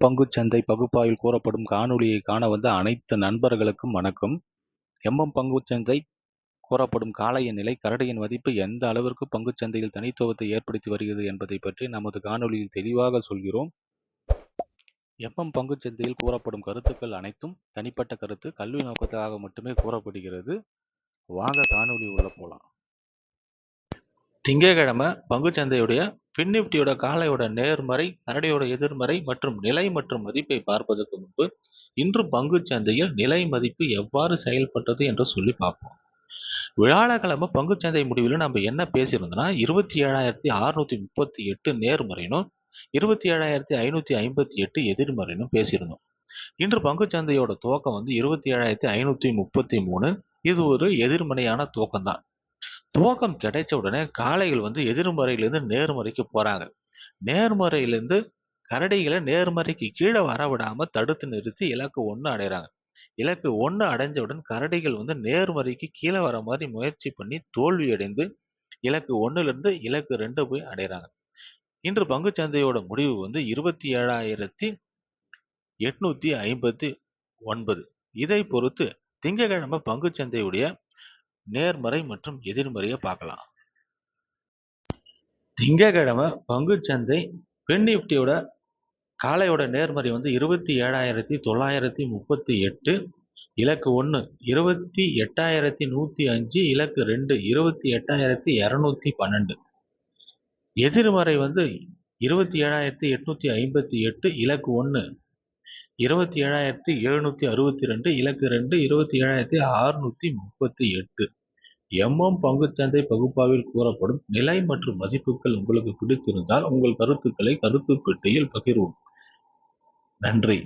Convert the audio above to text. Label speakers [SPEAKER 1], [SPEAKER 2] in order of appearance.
[SPEAKER 1] பங்குச்சந்தை பகுப்பாய்வில் கூறப்படும் காணொளியை காண வந்த அனைத்து நண்பர்களுக்கும் வணக்கம். பங்குச்சந்தை கூறப்படும் காளைய நிலை கரடியின் மதிப்பு எந்த அளவிற்கு பங்குச்சந்தையில் தனித்துவத்தை ஏற்படுத்தி வருகிறது என்பதை பற்றி நமது காணொளியில் தெளிவாக சொல்கிறோம். பங்குச்சந்தையில் கூறப்படும் கருத்துக்கள் அனைத்தும் தனிப்பட்ட கருத்து, கல்வி நோக்கத்துக்காக மட்டுமே கூறப்படுகிறது. வாங்க காணொளி உள்ள போலாம். திங்கட்கிழமை பங்குச்சந்தையுடைய ஃபின் நிஃப்டியோட காலையோட நேர்மறை, கரடியோட எதிர்மறை மற்றும் நிலை மற்றும் மதிப்பை பார்ப்பதற்கு முன்பு இன்று பங்குச்சந்தையில் நிலை மதிப்பு எவ்வாறு செயல்பட்டது என்று சொல்லி பார்ப்போம். வியாழக்கிழமை பங்குச்சந்தை முடிவில் நம்ம என்ன பேசியிருந்தோம்னா 27,638 நேர்மறைனும் 27,558 எதிர்மறைனும் பேசியிருந்தோம். இன்று பங்குச்சந்தையோட துவக்கம் 27,533. இது ஒரு எதிர்மறையான துவக்கம் தான். துவக்கம் கிடைச்ச உடனே காளைகள் எதிர்மறையிலிருந்து நேர்மறைக்கு போறாங்க. நேர்மறையிலிருந்து கரடிகளை நேர்மறைக்கு கீழே வரவிடாம தடுத்து நிறுத்தி இலக்கு 1 அடைறாங்க. இலக்கு 1 அடைஞ்சவுடன் கரடிகள் நேர்மறைக்கு கீழே வர மாதிரி முயற்சி பண்ணி தோல்வி அடைந்து இலக்கு 1லிருந்து இலக்கு 2 போய் அடைறாங்க. இன்று பங்குச்சந்தையோட முடிவு 27,859. இதை பொறுத்து திங்கட்கிழமை பங்குச்சந்தையுடைய நேர்மறை மற்றும் எதிர்மறையை பார்க்கலாம். திங்கட்கிழமை பங்குச்சந்தை ஃபின் நிஃப்டியோட காலையோட நேர்மறை 27,938. இலக்கு 1 28,105. இலக்கு 2 28,212. எதிர்மறை 27,858. இலக்கு 1 27,762. இலக்கு 2 27,638. பங்குச்சந்தை பகுப்பாய்வில் கூறப்படும் நிலை மற்றும் மதிப்புகள் உங்களுக்கு பிடித்திருந்தால் உங்கள் கருத்துக்களை கருத்து பெட்டியில் பகிர்வும். நன்றி.